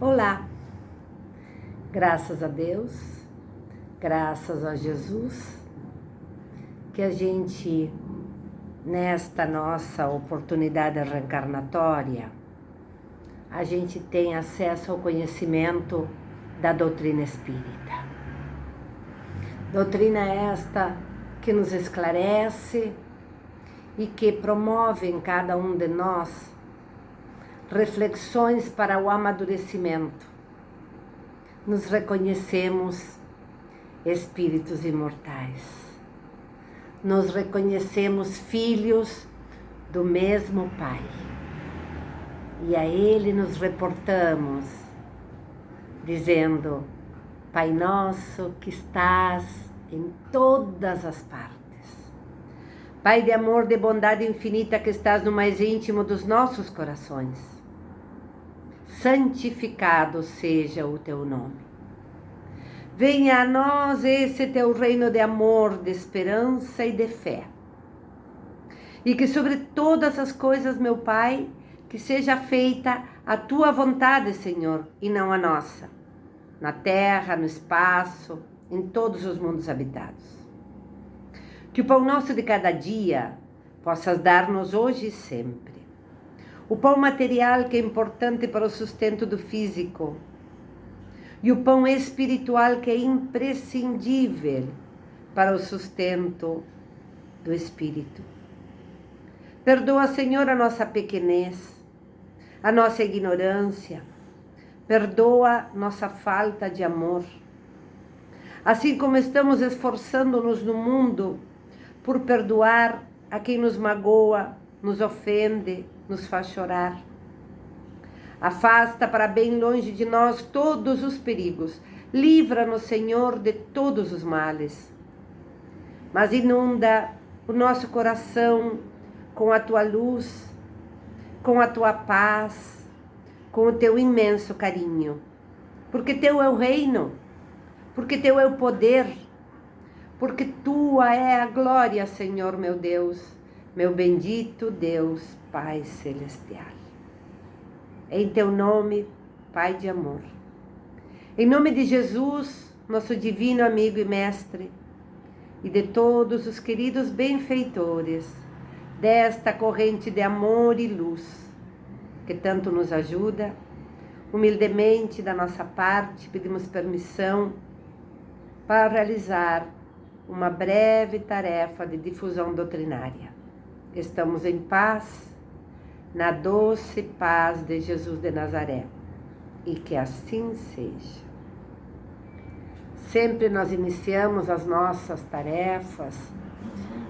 Olá, graças a Deus, graças a Jesus, que a gente, nesta nossa oportunidade reencarnatória, a gente tem acesso ao conhecimento da doutrina espírita. Doutrina esta que nos esclarece e que promove em cada um de nós reflexões para o amadurecimento. Nos reconhecemos espíritos imortais. Nos reconhecemos filhos do mesmo Pai. E a Ele nos reportamos, dizendo: Pai nosso que estás em todas as partes. Pai de amor, de bondade infinita que estás no mais íntimo dos nossos corações. Santificado seja o teu nome. Venha a nós esse teu reino de amor, de esperança e de fé. E que sobre todas as coisas, meu Pai, que seja feita a tua vontade, Senhor, e não a nossa. Na terra, no espaço, em todos os mundos habitados. Que o pão nosso de cada dia possas dar-nos hoje e sempre. O pão material que é importante para o sustento do físico. E o pão espiritual que é imprescindível para o sustento do espírito. Perdoa, Senhor, a nossa pequenez, a nossa ignorância. Perdoa nossa falta de amor. Assim como estamos esforçando-nos no mundo por perdoar a quem nos magoa, nos ofende, nos faz chorar. Afasta para bem longe de nós todos os perigos. Livra-nos, Senhor, de todos os males. Mas inunda o nosso coração com a tua luz, com a tua paz, com o teu imenso carinho. Porque teu é o reino, porque teu é o poder, porque tua é a glória, Senhor, meu Deus, meu bendito Deus, Pai Celestial. Em teu nome, Pai de amor. Em nome de Jesus, nosso divino amigo e mestre, e de todos os queridos benfeitores desta corrente de amor e luz, que tanto nos ajuda, humildemente da nossa parte, pedimos permissão para realizar uma breve tarefa de difusão doutrinária. Estamos em paz, na doce paz de Jesus de Nazaré, e que assim seja. Sempre nós iniciamos as nossas tarefas,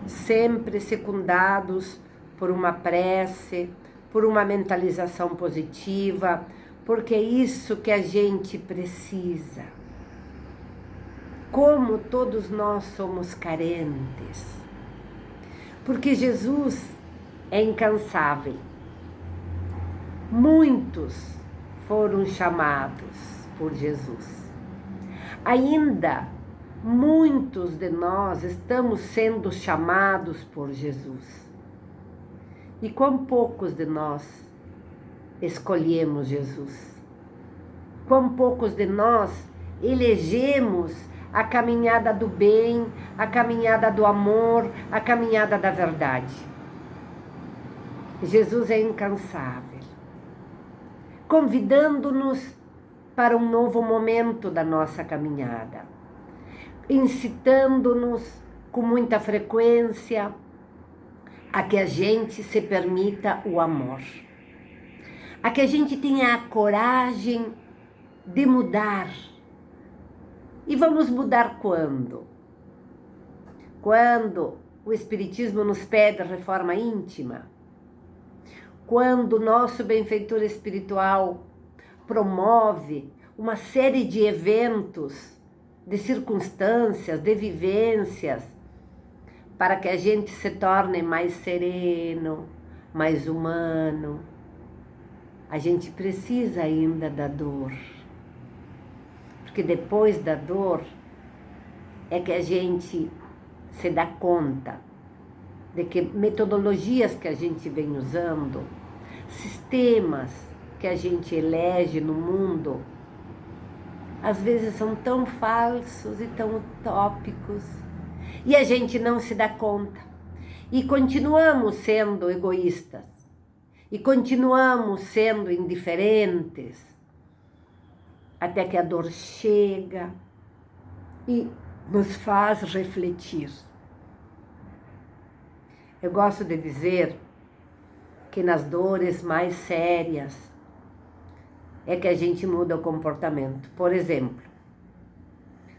sempre secundados por uma prece, por uma mentalização positiva, porque é isso que a gente precisa. Como todos nós somos carentes, porque Jesus é incansável. Muitos foram chamados por Jesus. Ainda muitos de nós estamos sendo chamados por Jesus. E quão poucos de nós escolhemos Jesus? Quão poucos de nós elegemos a caminhada do bem, a caminhada do amor, a caminhada da verdade? Jesus é incansável, convidando-nos para um novo momento da nossa caminhada, incitando-nos com muita frequência a que a gente se permita o amor, a que a gente tenha a coragem de mudar. E vamos mudar quando? Quando o Espiritismo nos pede a reforma íntima? Quando o nosso benfeitor espiritual promove uma série de eventos, de circunstâncias, de vivências, para que a gente se torne mais sereno, mais humano. A gente precisa ainda da dor. Porque depois da dor é que a gente se dá conta de que metodologias que a gente vem usando, sistemas que a gente elege no mundo, às vezes são tão falsos e tão utópicos, e a gente não se dá conta. E continuamos sendo egoístas, e continuamos sendo indiferentes, até que a dor chega e nos faz refletir. Eu gosto de dizer que nas dores mais sérias é que a gente muda o comportamento. Por exemplo,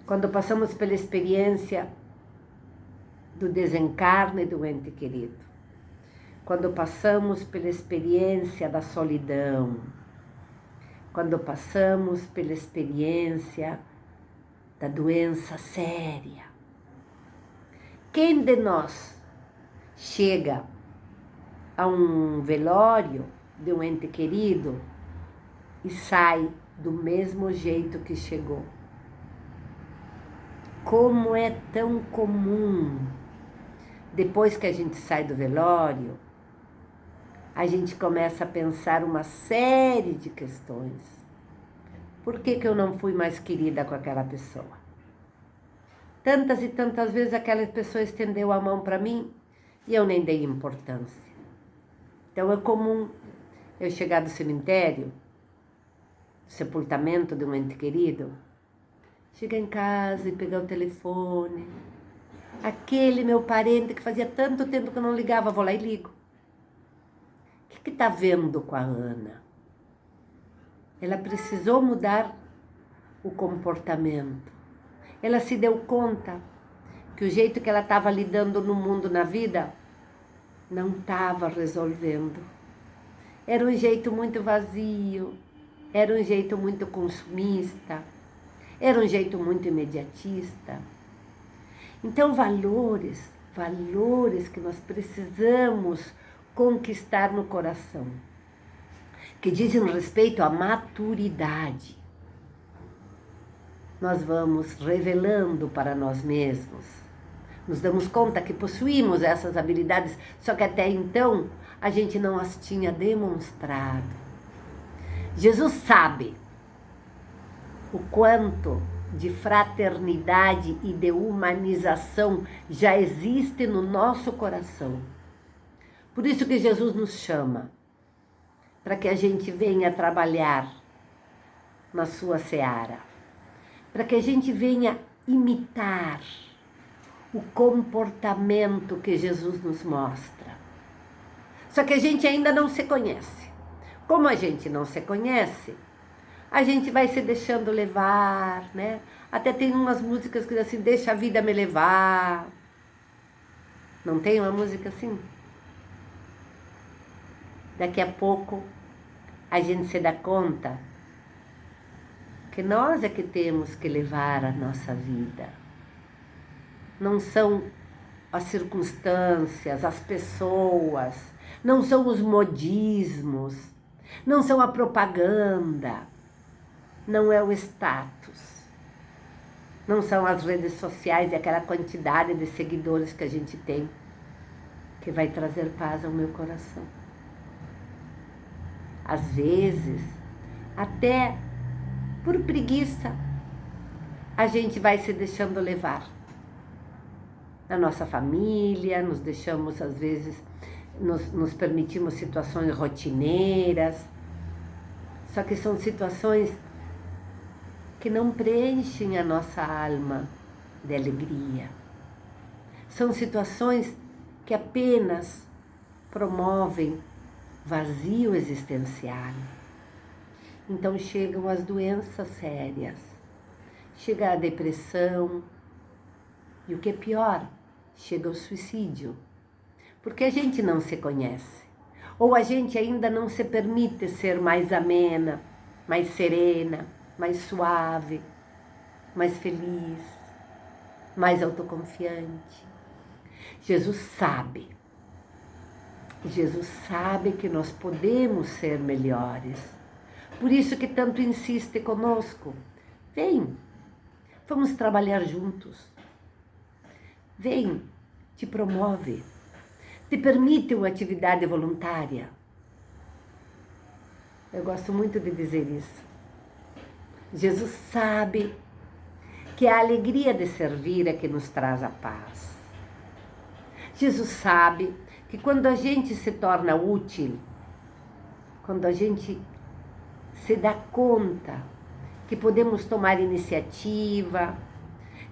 quando passamos pela experiência do desencarne do ente querido, quando passamos pela experiência da solidão, quando passamos pela experiência da doença séria. Quem de nós chega a um velório de um ente querido e sai do mesmo jeito que chegou? Como é tão comum, depois que a gente sai do velório, a gente começa a pensar uma série de questões. Por que eu não fui mais querida com aquela pessoa? Tantas e tantas vezes aquela pessoa estendeu a mão para mim e eu nem dei importância. Então é comum eu chegar do cemitério, do sepultamento de um ente querido, chegar em casa e pegar o telefone. Aquele meu parente que fazia tanto tempo que eu não ligava, vou lá e ligo. O que está vendo com a Ana? Ela precisou mudar o comportamento. Ela se deu conta que o jeito que ela estava lidando no mundo, na vida, não estava resolvendo. Era um jeito muito vazio, era um jeito muito consumista, era um jeito muito imediatista. Então, valores que nós precisamos conquistar no coração, que dizem respeito à maturidade. Nós vamos revelando para nós mesmos. Nos damos conta que possuímos essas habilidades, só que até então a gente não as tinha demonstrado. Jesus sabe o quanto de fraternidade e de humanização já existe no nosso coração. Por isso que Jesus nos chama, para que a gente venha trabalhar na sua seara, para que a gente venha imitar o comportamento que Jesus nos mostra. Só que a gente ainda não se conhece. Como a gente não se conhece, a gente vai se deixando levar, né? Até tem umas músicas que dizem assim, deixa a vida me levar. Não tem uma música assim? Daqui a pouco a gente se dá conta que nós é que temos que levar a nossa vida. Não são as circunstâncias, as pessoas, não são os modismos, não são a propaganda, não é o status, não são as redes sociais e aquela quantidade de seguidores que a gente tem que vai trazer paz ao meu coração. Às vezes, até por preguiça, a gente vai se deixando levar. Na nossa família, nos deixamos, às vezes, nos permitimos situações rotineiras, só que são situações que não preenchem a nossa alma de alegria. São situações que apenas promovem vazio existencial. Então chegam as doenças sérias, chega a depressão e o que é pior, chega o suicídio. Porque a gente não se conhece, ou a gente ainda não se permite ser mais amena, mais serena, mais suave, mais feliz, mais autoconfiante. Jesus sabe que nós podemos ser melhores. Por isso que tanto insiste conosco. Vem, vamos trabalhar juntos. Vem, te promove, te permite uma atividade voluntária. Eu gosto muito de dizer isso. Jesus sabe que a alegria de servir é que nos traz a paz. Jesus sabe que quando a gente se torna útil, quando a gente se dá conta que podemos tomar iniciativa,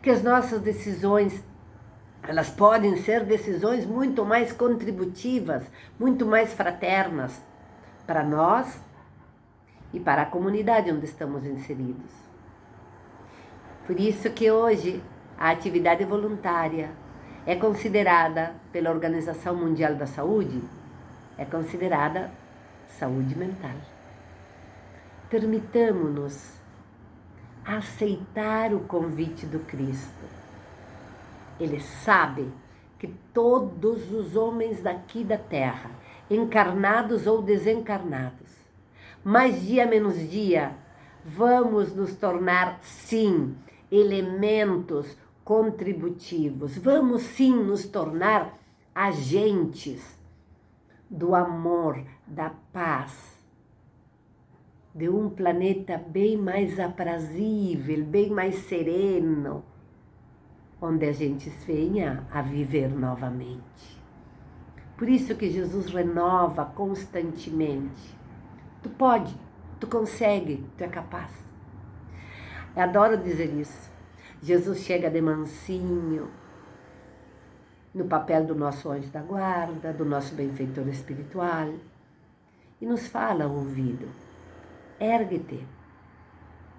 que as nossas decisões, elas podem ser decisões muito mais contributivas, muito mais fraternas para nós e para a comunidade onde estamos inseridos. Por isso que hoje a atividade voluntária é considerada pela Organização Mundial da Saúde, é considerada saúde mental. Permitamo-nos aceitar o convite do Cristo. Ele sabe que todos os homens daqui da terra, encarnados ou desencarnados, mais dia menos dia, vamos nos tornar, sim, elementos contributivos. Vamos, sim, nos tornar agentes do amor, da paz, de um planeta bem mais aprazível, bem mais sereno, onde a gente venha a viver novamente. Por isso que Jesus renova constantemente. Tu pode, tu consegue, tu é capaz. Eu adoro dizer isso. Jesus chega de mansinho, no papel do nosso anjo da guarda, do nosso benfeitor espiritual, e nos fala ao ouvido: ergue-te,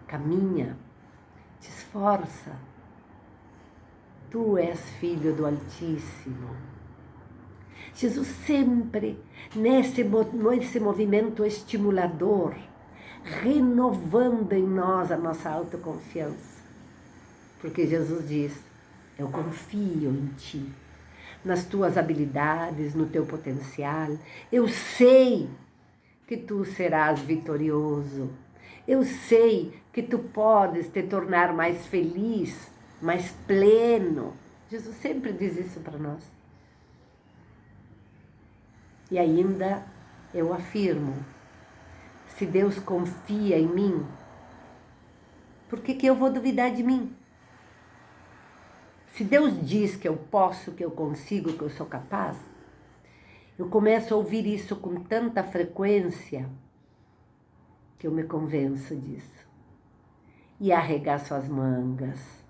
caminha, te esforça, tu és filho do Altíssimo. Jesus sempre nesse movimento estimulador, renovando em nós a nossa autoconfiança. Porque Jesus diz: eu confio em ti, nas tuas habilidades, no teu potencial. Eu sei que tu serás vitorioso. Eu sei que tu podes te tornar mais feliz, mais pleno. Jesus sempre diz isso para nós. E ainda eu afirmo, se Deus confia em mim, por que eu vou duvidar de mim? Se Deus diz que eu posso, que eu consigo, que eu sou capaz, eu começo a ouvir isso com tanta frequência que eu me convenço disso. E arregaço as mangas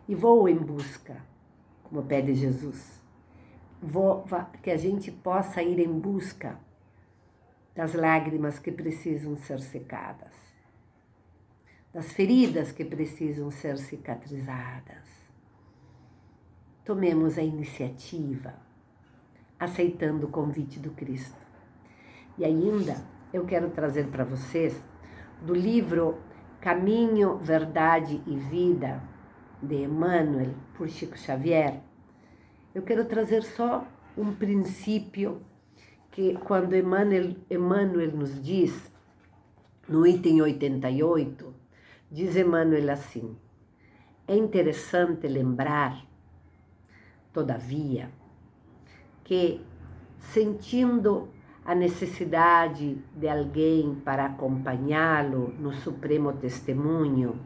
e vou em busca, como pede Jesus. Que a gente possa ir em busca das lágrimas que precisam ser secadas, das feridas que precisam ser cicatrizadas. Tomemos a iniciativa, aceitando o convite do Cristo. E ainda eu quero trazer para vocês do livro Caminho, Verdade e Vida, de Emmanuel, por Chico Xavier. Eu quero trazer só um princípio que quando Emmanuel nos diz, no item 88, diz Emmanuel assim: é interessante lembrar, todavia, que sentindo a necessidade de alguém para acompanhá-lo no supremo testemunho,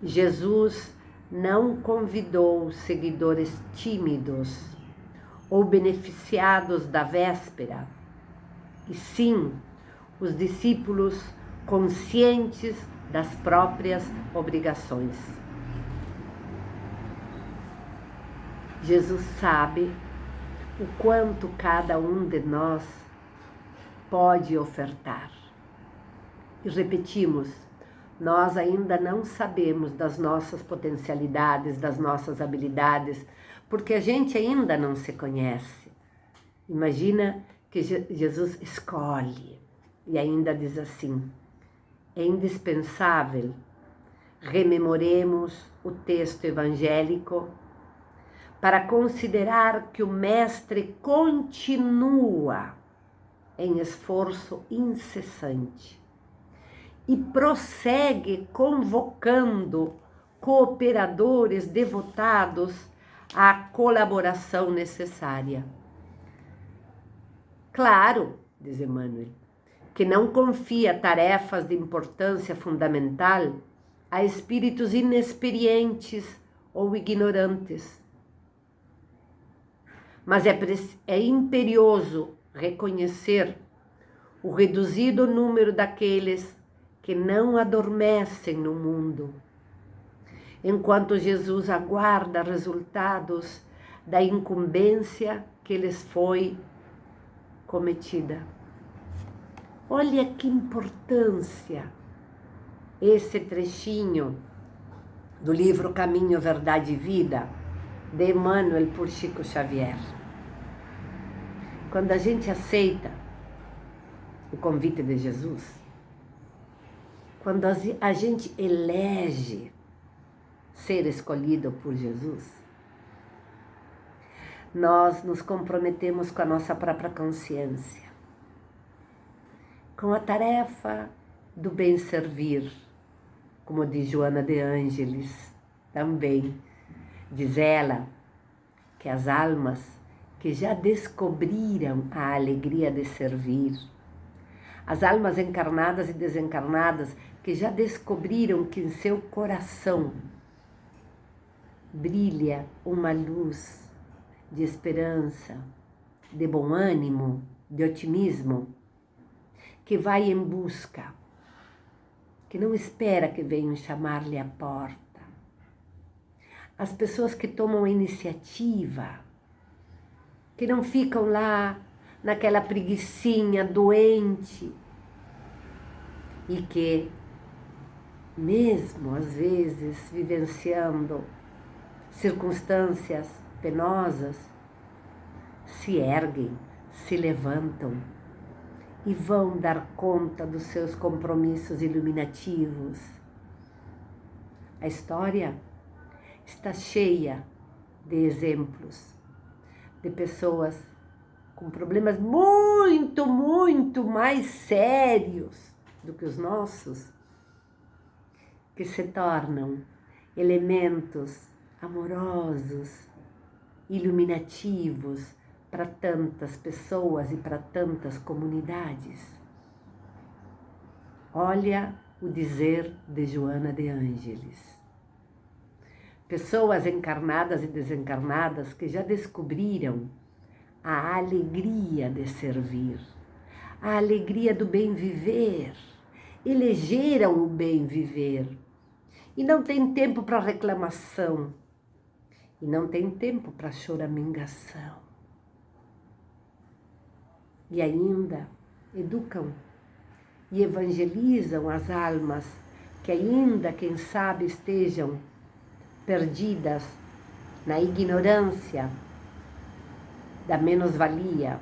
Jesus não convidou seguidores tímidos ou beneficiados da véspera, e sim os discípulos conscientes das próprias obrigações. Jesus sabe o quanto cada um de nós pode ofertar. E repetimos, nós ainda não sabemos das nossas potencialidades, das nossas habilidades, porque a gente ainda não se conhece. Imagina que Jesus escolhe e ainda diz assim: é indispensável rememoremos o texto evangélico para considerar que o Mestre continua em esforço incessante e prossegue convocando cooperadores devotados à colaboração necessária. Claro, diz Emmanuel, que não confia tarefas de importância fundamental a espíritos inexperientes ou ignorantes. Mas é imperioso reconhecer o reduzido número daqueles que não adormecem no mundo, enquanto Jesus aguarda resultados da incumbência que lhes foi cometida. Olha que importância esse trechinho do livro Caminho, Verdade e Vida, de Emmanuel por Chico Xavier. Quando a gente aceita o convite de Jesus, quando a gente elege ser escolhido por Jesus, nós nos comprometemos com a nossa própria consciência, com a tarefa do bem servir, como diz Joana de Ângeles também. Diz ela que as almas que já descobriram a alegria de servir, as almas encarnadas e desencarnadas que já descobriram que em seu coração brilha uma luz de esperança, de bom ânimo, de otimismo, que vai em busca, que não espera que venham chamar-lhe à porta. As pessoas que tomam a iniciativa, que não ficam lá naquela preguicinha doente e que, mesmo às vezes vivenciando circunstâncias penosas, se erguem, se levantam e vão dar conta dos seus compromissos iluminativos. A história está cheia de exemplos de pessoas com problemas muito, muito mais sérios do que os nossos, que se tornam elementos amorosos, iluminativos para tantas pessoas e para tantas comunidades. Olha o dizer de Joana de Ângeles. Pessoas encarnadas e desencarnadas que já descobriram a alegria de servir, a alegria do bem viver, elegeram o bem viver e não tem tempo para reclamação e não tem tempo para choramingação. E ainda educam e evangelizam as almas que ainda, quem sabe, estejam perdidas na ignorância da menos-valia,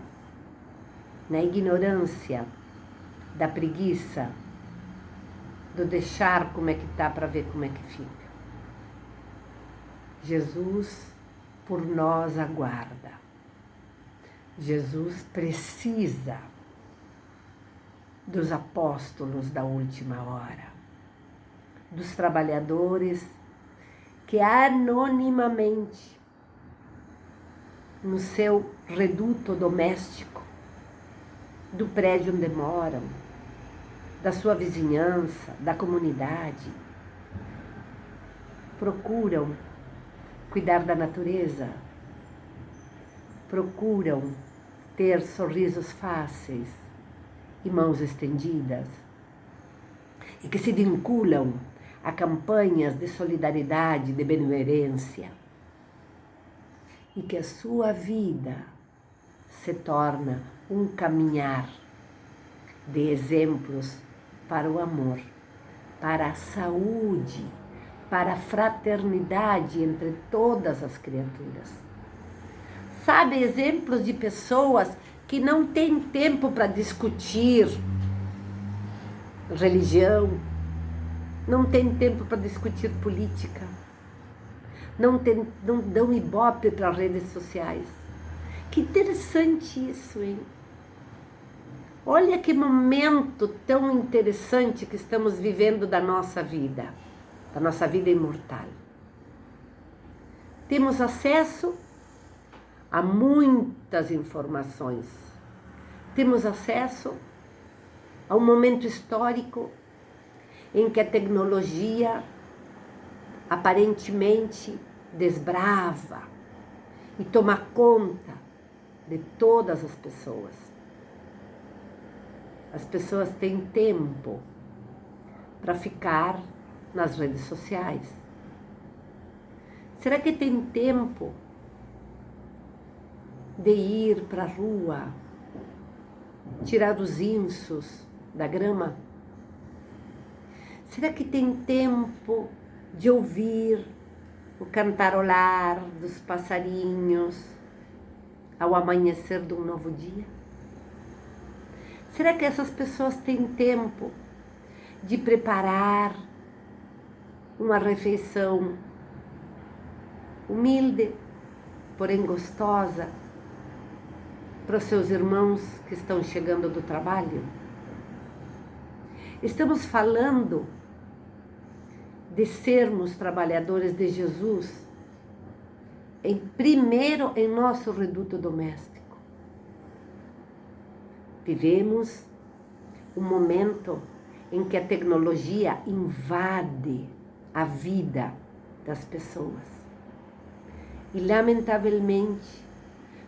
na ignorância da preguiça, do deixar como é que tá para ver como é que fica. Jesus por nós aguarda. Jesus precisa dos apóstolos da última hora, dos trabalhadores que anonimamente, no seu reduto doméstico, do prédio onde moram, da sua vizinhança, da comunidade, procuram cuidar da natureza, procuram ter sorrisos fáceis e mãos estendidas, e que se vinculam a campanhas de solidariedade, de benemerência, e que a sua vida se torna um caminhar de exemplos para o amor, para a saúde, para a fraternidade entre todas as criaturas. Sabe, exemplos de pessoas que não têm tempo para discutir religião, não têm tempo para discutir política, não dão ibope para as redes sociais. Que interessante isso, hein? Olha que momento tão interessante que estamos vivendo da nossa vida imortal. Temos acesso a muitas informações. Temos acesso a um momento histórico em que a tecnologia aparentemente desbrava e toma conta de todas as pessoas. As pessoas têm tempo para ficar nas redes sociais. Será que tem tempo de ir para a rua, tirar os insos da grama? Será que tem tempo de ouvir o cantarolar dos passarinhos ao amanhecer de um novo dia? Será que essas pessoas têm tempo de preparar uma refeição humilde, porém gostosa, para os seus irmãos que estão chegando do trabalho? Estamos falando de sermos trabalhadores de Jesus primeiro em nosso reduto doméstico. Vivemos um momento em que a tecnologia invade a vida das pessoas. E, lamentavelmente,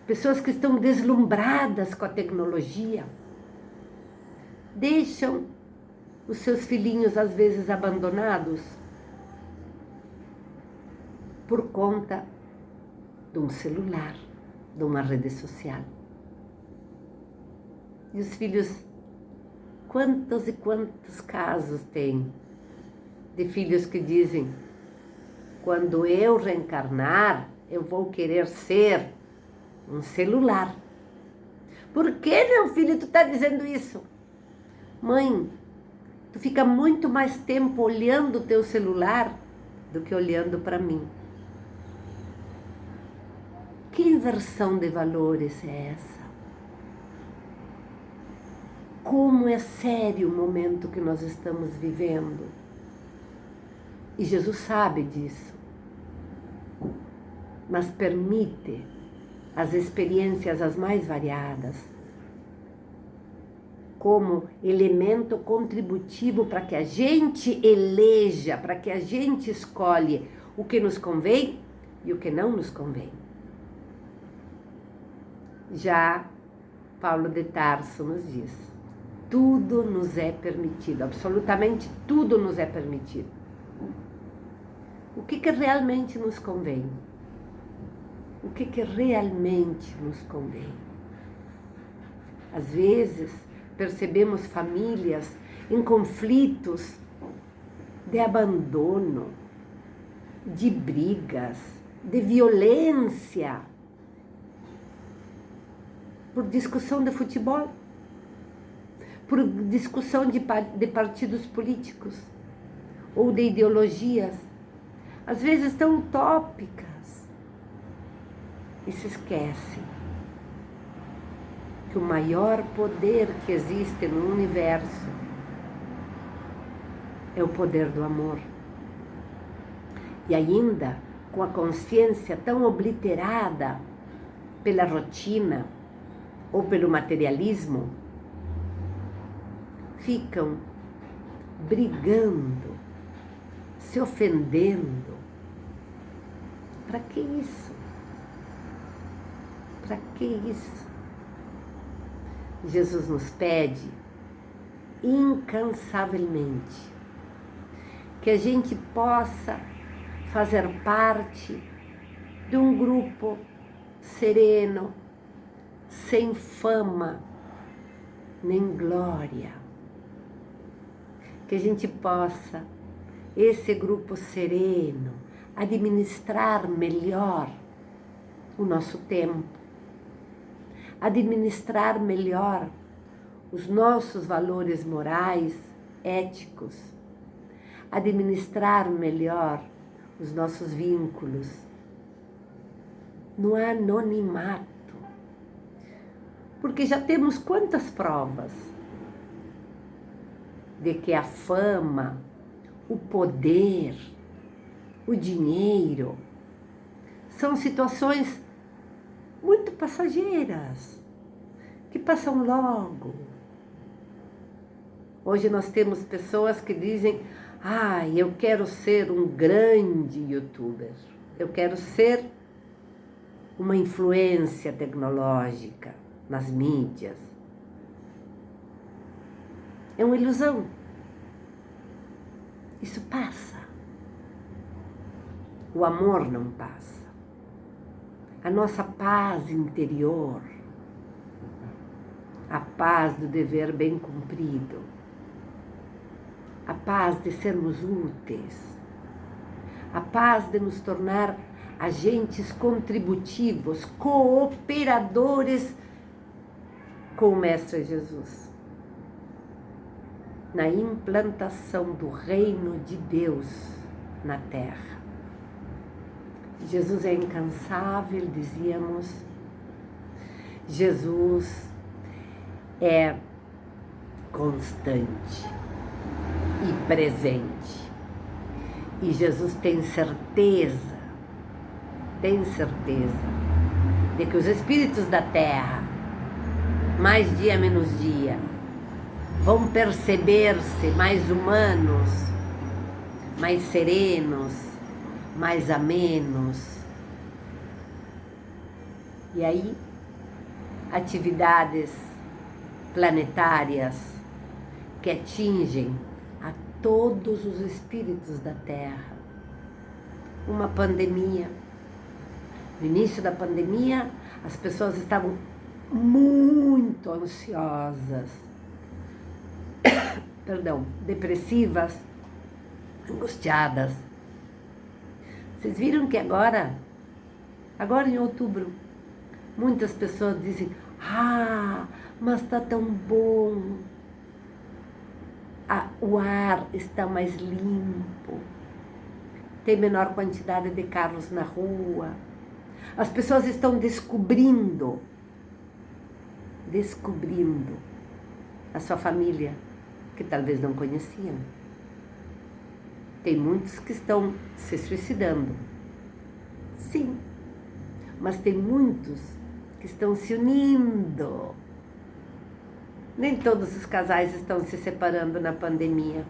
pessoas que estão deslumbradas com a tecnologia deixam os seus filhinhos, às vezes, abandonados por conta de um celular, de uma rede social. E os filhos, quantos e quantos casos tem de filhos que dizem: quando eu reencarnar, eu vou querer ser um celular. Por que, meu filho, tu está dizendo isso? Mãe, tu fica muito mais tempo olhando o teu celular do que olhando para mim. Que inversão de valores é essa? Como é sério o momento que nós estamos vivendo. E Jesus sabe disso. Mas permite as experiências as mais variadas como elemento contributivo para que a gente eleja, para que a gente escolhe o que nos convém e o que não nos convém. Já Paulo de Tarso nos diz: tudo nos é permitido, absolutamente tudo nos é permitido. O que realmente nos convém? O que realmente nos convém? Às vezes, percebemos famílias em conflitos de abandono, de brigas, de violência, por discussão de futebol, por discussão de partidos políticos ou de ideologias, às vezes tão utópicas, e se esquecem que o maior poder que existe no universo é o poder do amor. E ainda, com a consciência tão obliterada pela rotina ou pelo materialismo, ficam brigando, se ofendendo. Para que isso? Para que isso? Jesus nos pede incansavelmente que a gente possa fazer parte de um grupo sereno, sem fama nem glória. Que a gente possa, esse grupo sereno, administrar melhor o nosso tempo, administrar melhor os nossos valores morais, éticos, administrar melhor os nossos vínculos no anonimato. Porque já temos quantas provas de que a fama, o poder, o dinheiro são situações muito passageiras, que passam logo. Hoje nós temos pessoas que dizem: eu quero ser um grande youtuber, eu quero ser uma influência tecnológica nas mídias. É uma ilusão. Isso passa. O amor não passa. A nossa paz interior, a paz do dever bem cumprido, a paz de sermos úteis, a paz de nos tornar agentes contributivos, cooperadores com o Mestre Jesus, na implantação do reino de Deus na terra. Jesus é incansável, dizíamos. Jesus é constante e presente. E Jesus tem certeza de que os espíritos da terra, mais dia menos dia, vão perceber-se mais humanos, mais serenos, mais amenos. E aí, atividades planetárias que atingem a todos os espíritos da Terra. Uma pandemia. No início da pandemia, as pessoas estavam muito ansiosas, depressivas, angustiadas. Vocês viram que agora em outubro, muitas pessoas dizem: mas está tão bom, o ar está mais limpo, tem menor quantidade de carros na rua. As pessoas estão descobrindo a sua família, que talvez não conheciam. Tem muitos que estão se suicidando. Sim, mas tem muitos que estão se unindo. Nem todos os casais estão se separando na pandemia.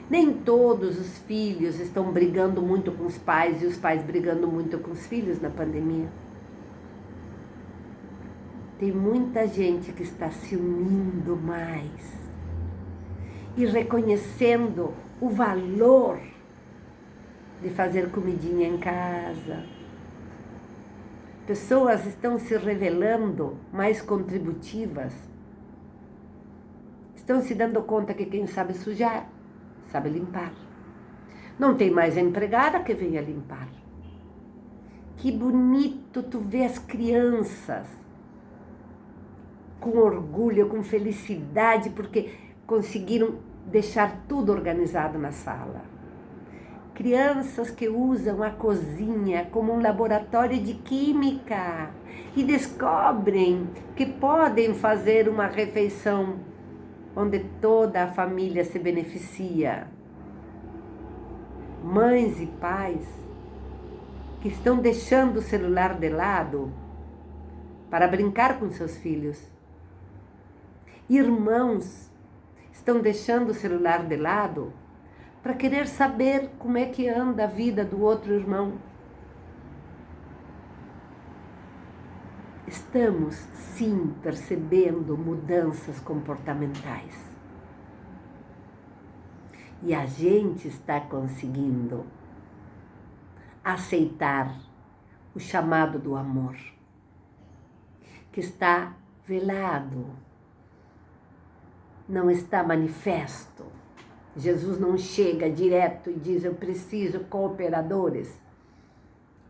Nem todos os filhos estão brigando muito com os pais e os pais brigando muito com os filhos na pandemia. Tem muita gente que está se unindo mais e reconhecendo o valor de fazer comidinha em casa. Pessoas estão se revelando mais contributivas. Estão se dando conta que quem sabe sujar, sabe limpar. Não tem mais a empregada que venha limpar. Que bonito tu vê as crianças com orgulho, com felicidade, porque conseguiram deixar tudo organizado na sala. Crianças que usam a cozinha como um laboratório de química e descobrem que podem fazer uma refeição onde toda a família se beneficia. Mães e pais que estão deixando o celular de lado para brincar com seus filhos. Irmãos estão deixando o celular de lado para querer saber como é que anda a vida do outro irmão. Estamos, sim, percebendo mudanças comportamentais. E a gente está conseguindo aceitar o chamado do amor, que está velado, não está manifesto. Jesus não chega direto e diz: eu preciso cooperadores.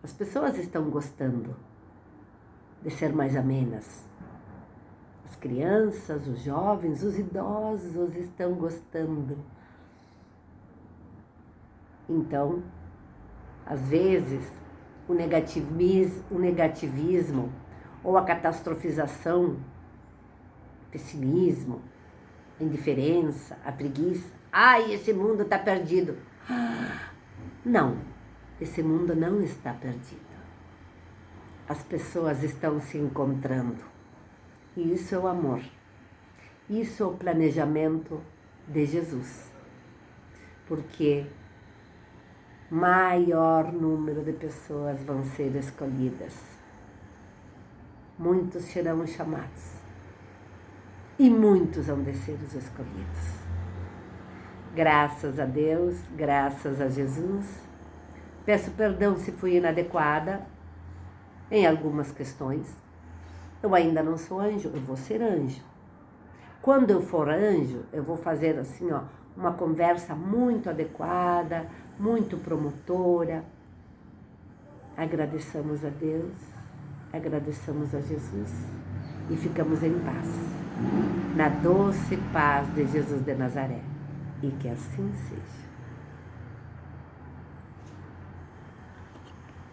As pessoas estão gostando de ser mais amenas. As crianças, os jovens, os idosos estão gostando. Então, às vezes, o negativismo ou a catastrofização, o pessimismo, a indiferença, a preguiça. Esse mundo está perdido. Não, esse mundo não está perdido. As pessoas estão se encontrando. E isso é o amor. Isso é o planejamento de Jesus. Porque maior número de pessoas vão ser escolhidas. Muitos serão chamados e muitos vão ser os escolhidos. Graças a Deus, graças a Jesus. Peço perdão se fui inadequada em algumas questões. Eu ainda não sou anjo, eu vou ser anjo. Quando eu for anjo, eu vou fazer assim, uma conversa muito adequada, muito promotora. Agradeçamos a Deus, agradeçamos a Jesus e ficamos em paz, na doce paz de Jesus de Nazaré. E que assim seja.